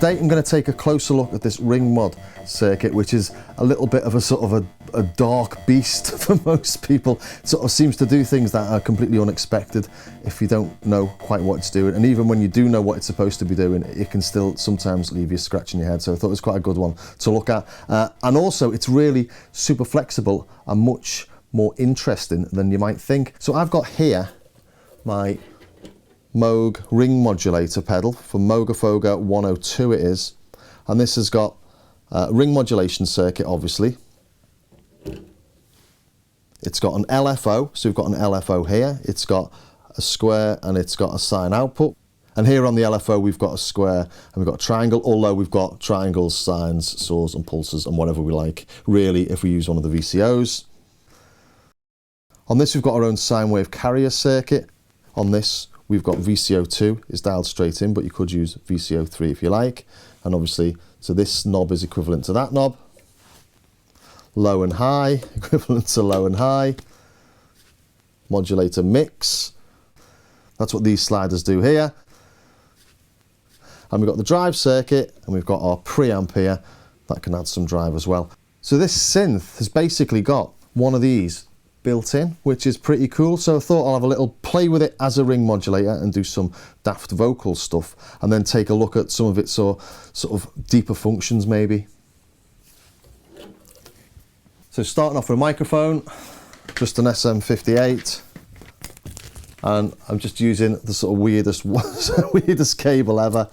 today I'm going to take a closer look at this ring mod circuit, which is a little bit of a sort of a dark beast for most people. It sort of seems to do things that are completely unexpected if you don't know quite what it's doing, and even when you do know what it's supposed to be doing, it can still sometimes leave you scratching your head. So I thought it was quite a good one to look at, and also it's really super flexible and much more interesting than you might think. So I've got here my Moog ring modulator pedal from Mogafoga 102 it is, and this has got a ring modulation circuit obviously. It's got an LFO, so we've got an LFO here, it's got a square and it's got a sine output, and here on the LFO we've got a square and we've got a triangle, although we've got triangles, sines, saws and pulses and whatever we like really if we use one of the VCOs. On this we've got our own sine wave carrier circuit. On this we've got VCO2 is dialed straight in, but you could use VCO3 if you like. And obviously, so this knob is equivalent to that knob. Low and high, equivalent to low and high. Modulator mix. That's what these sliders do here. And we've got the drive circuit, and we've got our preamp here. That can add some drive as well. So this synth has basically got one of these built in, which is pretty cool. So I thought I'll have a little play with it as a ring modulator and do some daft vocal stuff, and then take a look at some of its sort of deeper functions maybe. So starting off with a microphone, just an SM58, and I'm just using the sort of weirdest cable ever.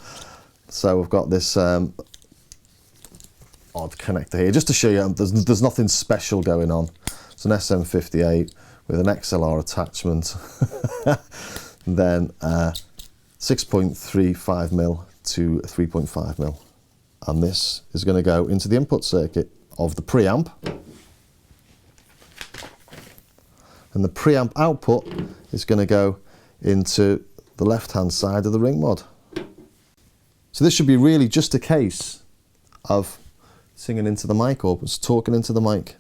So we've got this odd connector here, just to show you there's nothing special going on. It's an SM58 with an XLR attachment, then 6.35mm to 3.5mm, and this is going to go into the input circuit of the preamp, and the preamp output is going to go into the left hand side of the ring mod. So this should be really just a case of singing into the mic or just talking into the mic.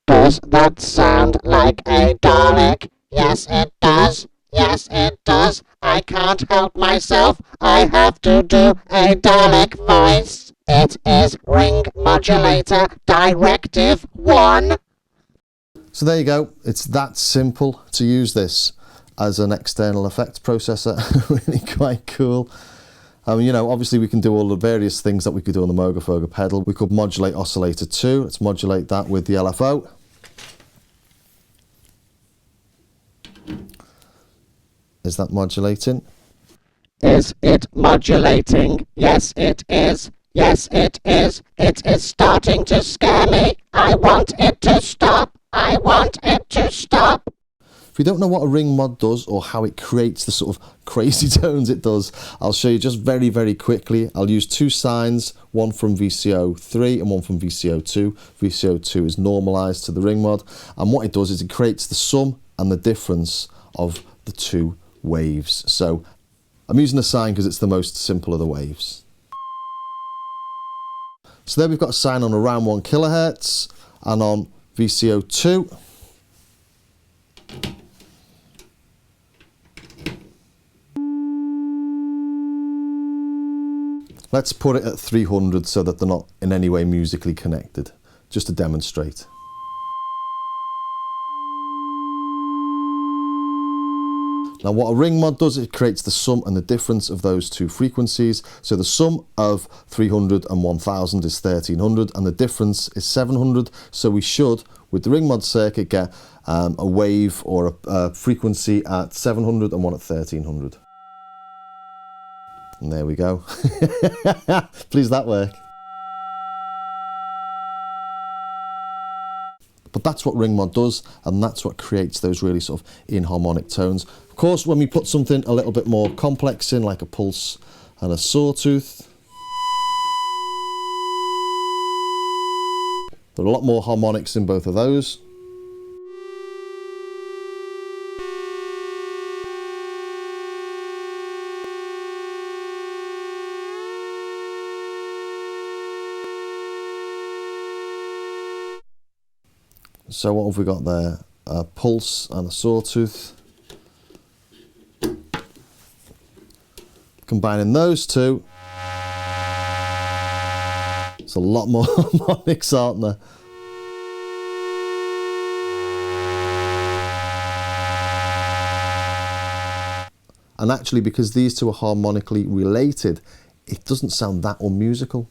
Does that sound like a Dalek? Yes it does, yes it does. I can't help myself, I have to do a Dalek voice. It is ring modulator directive 1. So there you go, it's that simple to use this as an external effects processor. Really quite cool. You know, obviously we can do all the various things that we could do on the Mogafoga pedal. We could modulate oscillator 2, let's modulate that with the LFO. Is that modulating? Is it modulating? Yes it is. Yes it is. It is starting to scare me. I want it to stop. I want it to stop. If you don't know what a ring mod does or how it creates the sort of crazy tones it does, I'll show you just very, very quickly. I'll use two sines, one from VCO3 and one from VCO2. VCO2 is normalized to the ring mod, and what it does is it creates the sum and the difference of the two waves. So I'm using a sine because it's the most simple of the waves. So there we've got a sine on around 1 kilohertz, and on VCO2 let's put it at 300 so that they're not in any way musically connected, just to demonstrate. Now what a ring mod does, it creates the sum and the difference of those two frequencies. So the sum of 300 and 1000 is 1300 and the difference is 700. So we should, with the ring mod circuit, get a wave or a frequency at 700 and one at 1300. And there we go. Please that work. But that's what ring mod does, and that's what creates those really sort of inharmonic tones. Of course, when we put something a little bit more complex in, like a pulse and a sawtooth, there are a lot more harmonics in both of those. So what have we got there? a pulse and a sawtooth. Combining those two, it's a lot more harmonics, aren't there? And actually, because these two are harmonically related, it doesn't sound that unmusical.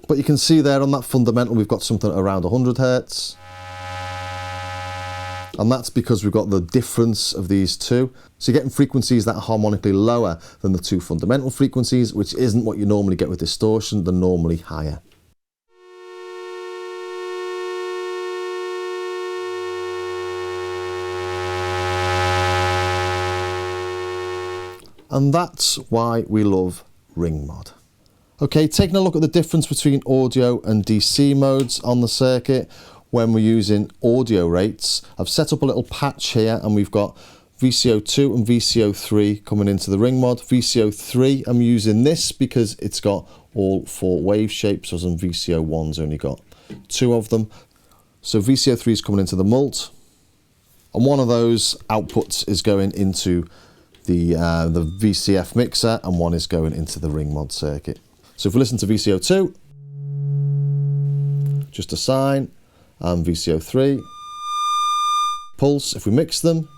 But you can see there on that fundamental we've got something around 100 Hertz. And that's because we've got the difference of these two. So you're getting frequencies that are harmonically lower than the two fundamental frequencies, which isn't what you normally get with distortion. They're normally higher. And that's why we love ring mod. Okay, taking a look at the difference between audio and DC modes on the circuit when we're using audio rates. I've set up a little patch here and we've got VCO2 and VCO3 coming into the ring mod. VCO3, I'm using this because it's got all 4 wave shapes, whereas on VCO1's only got 2 of them. So VCO3 is coming into the mult, and one of those outputs is going into the VCF mixer and one is going into the ring mod circuit. So if we listen to VCO2, just a sine, and VCO3, pulse, if we mix them.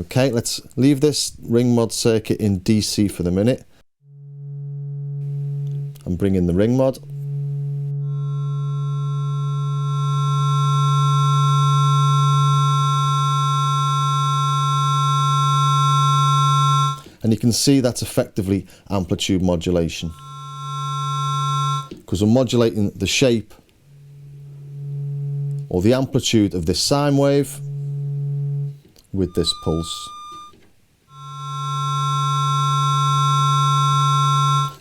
Okay, let's leave this ring mod circuit in DC for the minute and bring in the ring mod. And you can see that's effectively amplitude modulation, because we're modulating the shape or the amplitude of this sine wave with this pulse.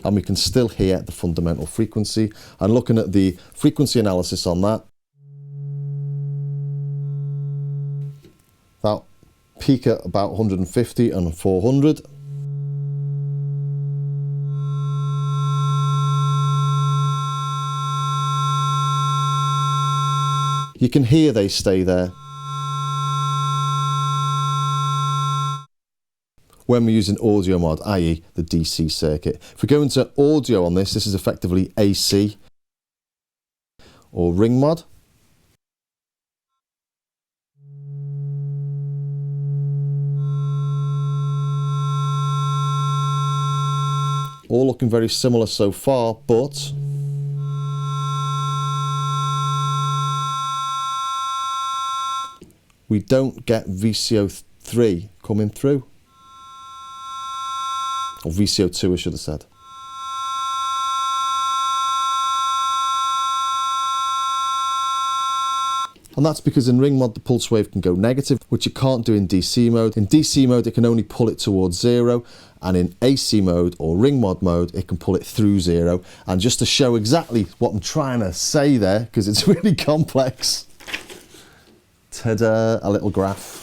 And we can still hear the fundamental frequency. And looking at the frequency analysis on that, that peak at about 150 and 400. You can hear they stay there. When we're using audio mod, i.e. the DC circuit. If we go into audio on this, this is effectively AC or ring mod. All looking very similar so far, but we don't get VCO3 coming through. Or VCO2 I should have said. And that's because in ring mod the pulse wave can go negative, which you can't do in DC mode. In DC mode it can only pull it towards 0, and in AC mode or ring mod mode it can pull it through 0. And just to show exactly what I'm trying to say there, because it's really complex, ta-da, a little graph.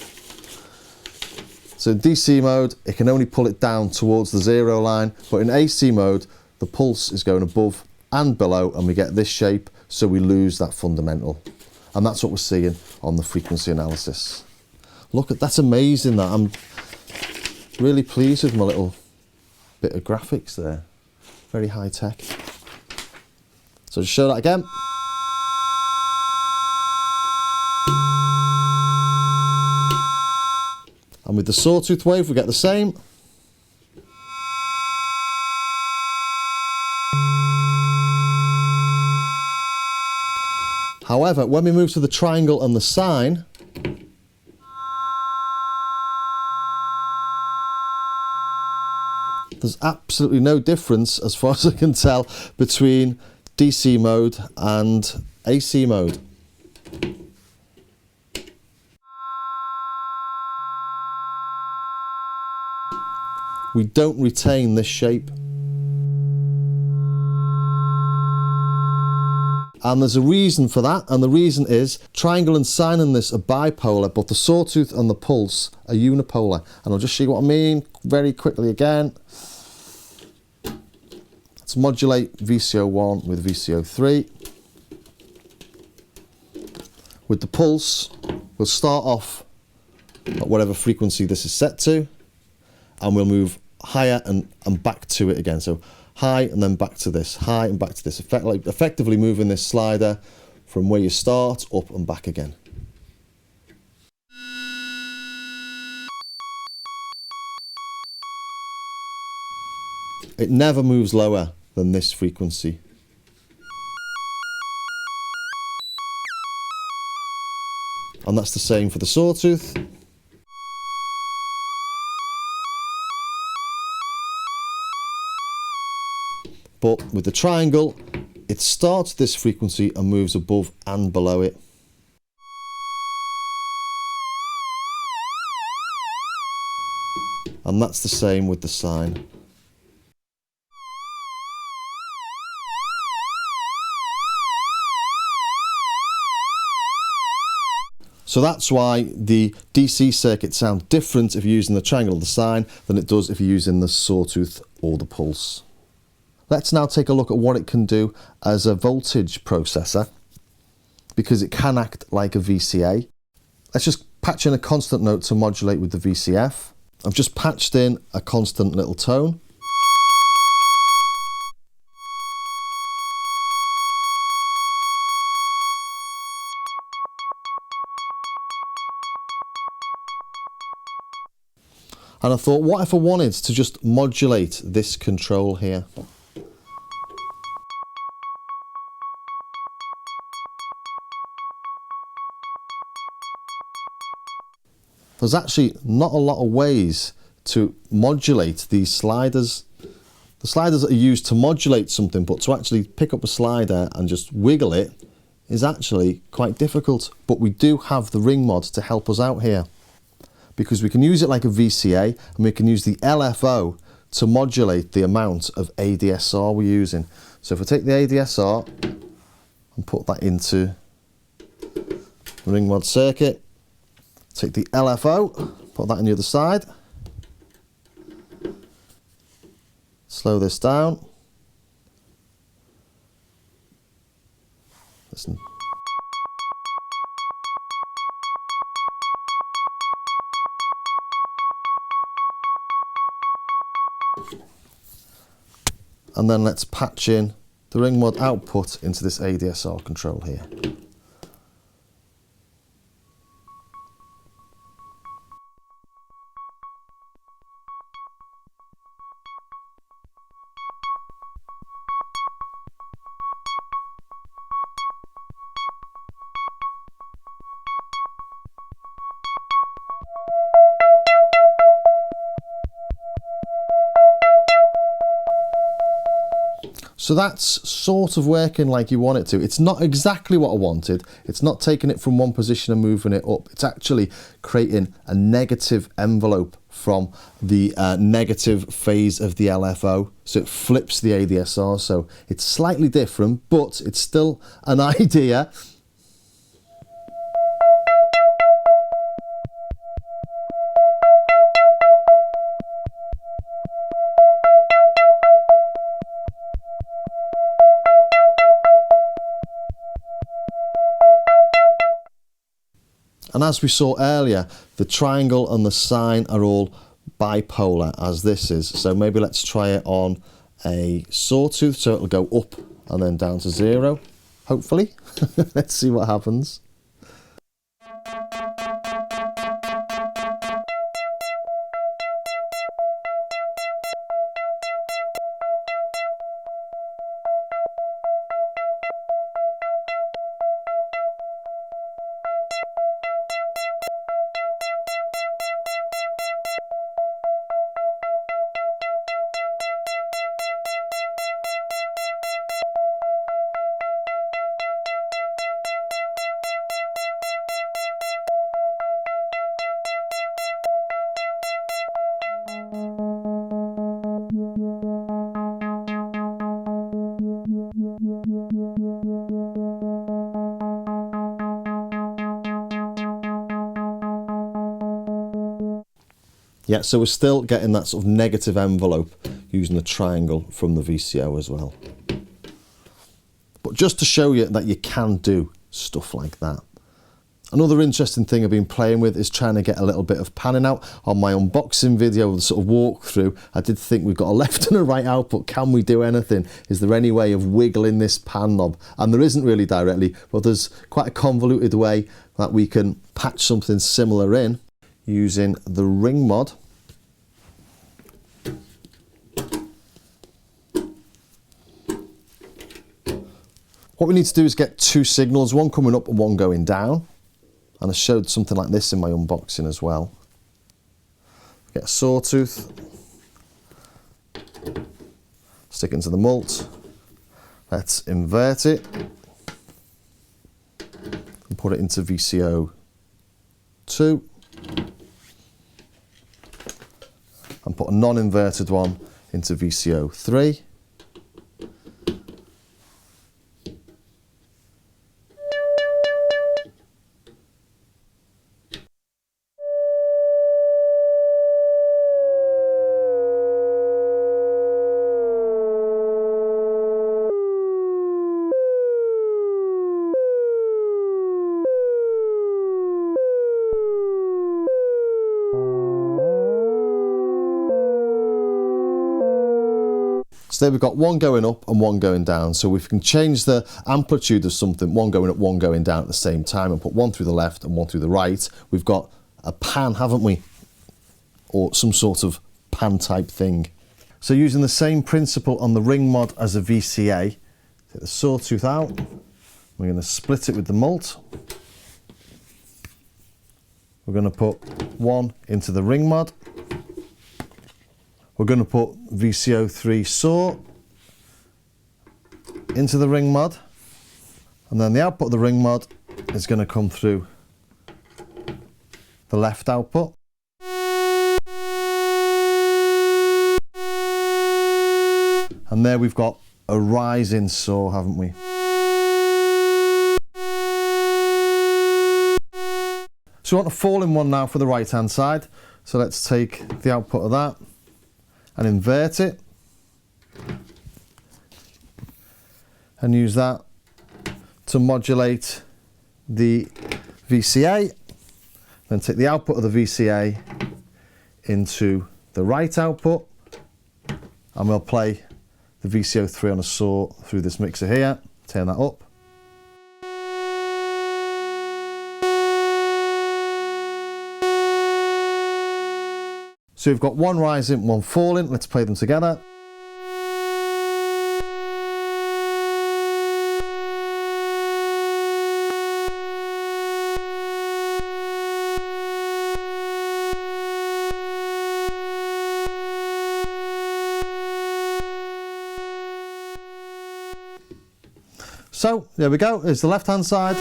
So in DC mode, it can only pull it down towards the 0 line, but in AC mode, the pulse is going above and below, and we get this shape, so we lose that fundamental. And that's what we're seeing on the frequency analysis. Look at, that's amazing that. I'm really pleased with my little bit of graphics there. Very high tech. So just show that again. And with the sawtooth wave, we get the same. However, when we move to the triangle and the sine, there's absolutely no difference, as far as I can tell, between DC mode and AC mode. We don't retain this shape. And there's a reason for that, and the reason is triangle and sine in this are bipolar, but the sawtooth and the pulse are unipolar. And I'll just show you what I mean very quickly again. Let's modulate VCO1 with VCO3. With the pulse, we'll start off at whatever frequency this is set to, and we'll move higher and back to it again. So high and then back to this, high and back to this, effectively moving this slider from where you start up and back again. It never moves lower than this frequency. And that's the same for the sawtooth. But with the triangle, it starts this frequency and moves above and below it. And that's the same with the sine. So that's why the DC circuit sounds different if you're using the triangle or the sine than it does if you're using the sawtooth or the pulse. Let's now take a look at what it can do as a voltage processor, because it can act like a VCA. Let's just patch in a constant note to modulate with the VCF. I've just patched in a constant little tone. And I thought, what if I wanted to just modulate this control here? There's actually not a lot of ways to modulate these sliders. The sliders are used to modulate something, but to actually pick up a slider and just wiggle it is actually quite difficult. But we do have the ring mod to help us out here, because we can use it like a VCA, and we can use the LFO to modulate the amount of ADSR we're using. So if I take the ADSR and put that into the ring mod circuit, take the LFO, put that on the other side, slow this down, listen. And then let's patch in the ring mod output into this ADSR control here. So that's sort of working like you want it to. It's not exactly what I wanted. It's not taking it from one position and moving it up. It's actually creating a negative envelope from the negative phase of the LFO. So it flips the ADSR. So it's slightly different, but it's still an idea. And as we saw earlier, the triangle and the sine are all bipolar, as this is. So maybe let's try it on a sawtooth, so it'll go up and then down to 0, hopefully. Let's see what happens. Yeah, so we're still getting that sort of negative envelope using the triangle from the VCO as well. But just to show you that you can do stuff like that. Another interesting thing I've been playing with is trying to get a little bit of panning out. On my unboxing video, the sort of walkthrough, I did think we've got a left and a right output. Can we do anything? Is there any way of wiggling this pan knob? And there isn't really directly, but there's quite a convoluted way that we can patch something similar in using the ring mod. What we need to do is get two signals, one coming up and one going down. And I showed something like this in my unboxing as well. Get a sawtooth, stick into the mult. Let's invert it and put it into VCO 2 and put a non-inverted one into VCO 3. So there we've got one going up and one going down. So if we can change the amplitude of something, one going up, one going down at the same time, and put one through the left and one through the right, we've got a pan, haven't we? Or some sort of pan type thing. So using the same principle on the ring mod as a VCA, take the sawtooth out, we're going to split it with the mult. We're going to put one into the ring mod. We're going to put VCO 3 saw into the ring mod, and then the output of the ring mod is going to come through the left output. And there we've got a rising saw, haven't we? So we want a falling one now for the right hand side. So let's take the output of that and invert it and use that to modulate the VCA. Then take the output of the VCA into the right output, and we'll play the VCO 3 on a saw through this mixer here. Turn that up. So we've got one rising, one falling. Let's play them together. So there we go. Here's the left hand side,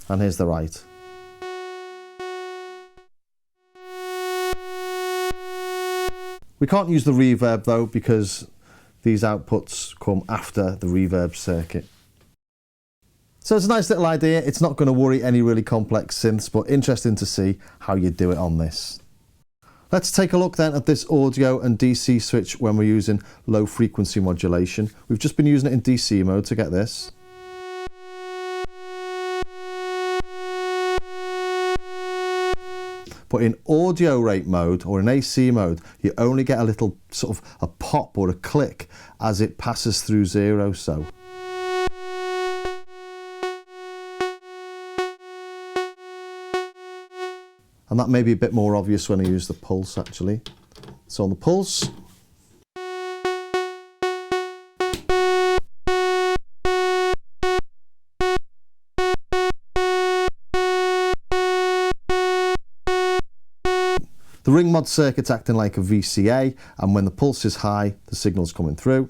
and here's the right. We can't use the reverb though, because these outputs come after the reverb circuit. So it's a nice little idea. It's not going to worry any really complex synths, but interesting to see how you do it on this. Let's take a look then at this audio and DC switch when we're using low frequency modulation. We've just been using it in DC mode to get this. But in audio rate mode or in AC mode, you only get a little sort of a pop or a click as it passes through zero, so. And that may be a bit more obvious when I use the pulse actually. So on the pulse, the ring mod circuit's acting like a VCA, and when the pulse is high, the signal's coming through.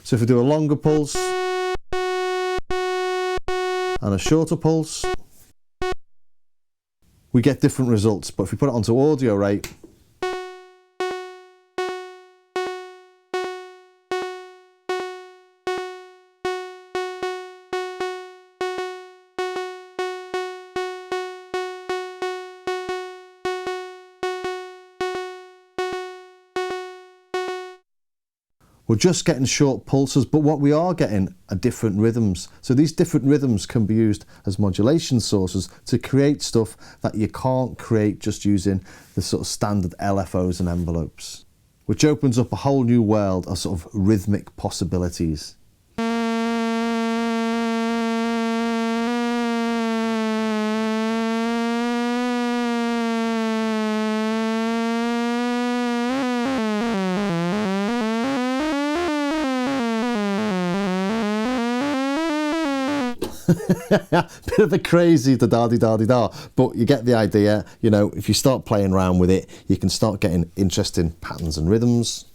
So if we do a longer pulse and a shorter pulse, we get different results. But if we put it onto audio rate, We're just getting short pulses, but what we are getting are different rhythms. So these different rhythms can be used as modulation sources to create stuff that you can't create just using the sort of standard LFOs and envelopes, which opens up a whole new world of sort of rhythmic possibilities. Bit of a crazy da-da-di-da-di-da, but you get the idea. You know, if you start playing around with it, you can start getting interesting patterns and rhythms.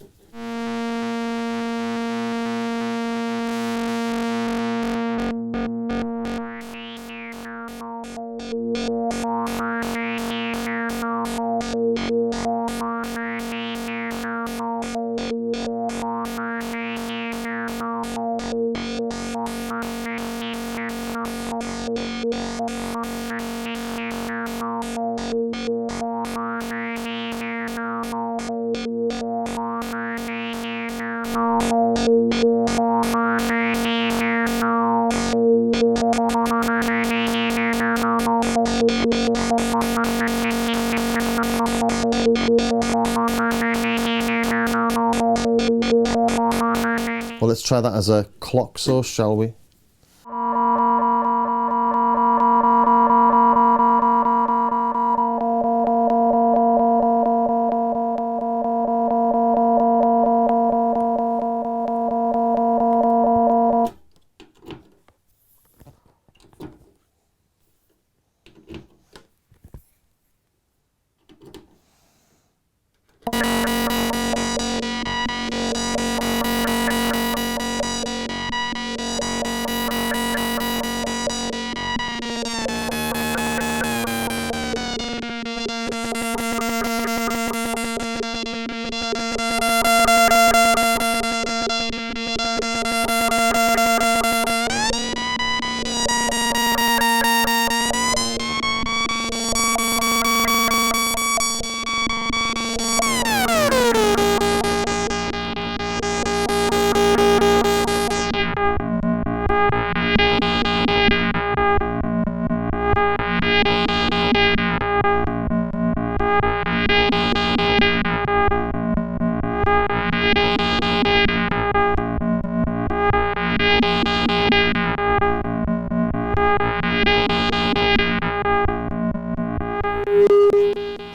Well, let's try that as a clock source, shall we?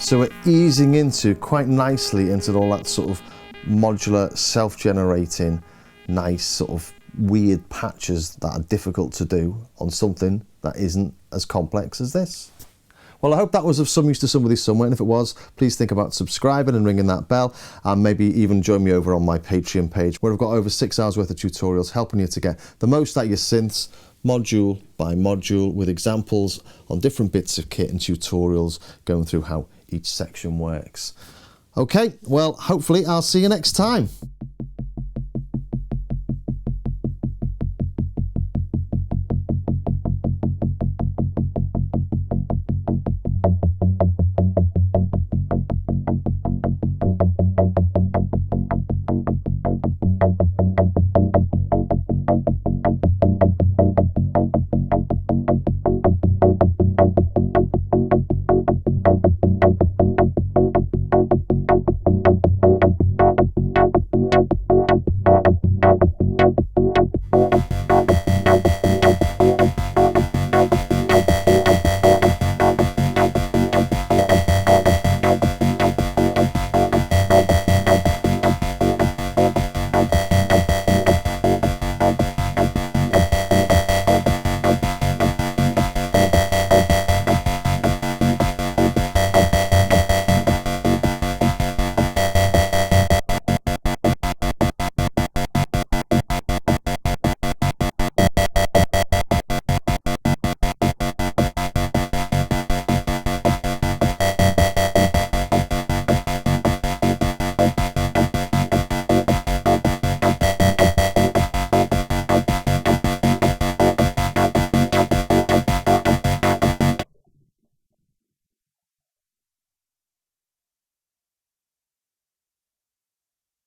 So we're easing into quite nicely into all that sort of modular, self-generating, nice sort of weird patches that are difficult to do on something that isn't as complex as this. Well, I hope that was of some use to somebody somewhere, and if it was, please think about subscribing and ringing that bell, and maybe even join me over on my Patreon page, where I've got over 6 hours worth of tutorials helping you to get the most out of your synths, module by module, with examples on different bits of kit and tutorials going through how each section works. Okay, well, hopefully I'll see you next time.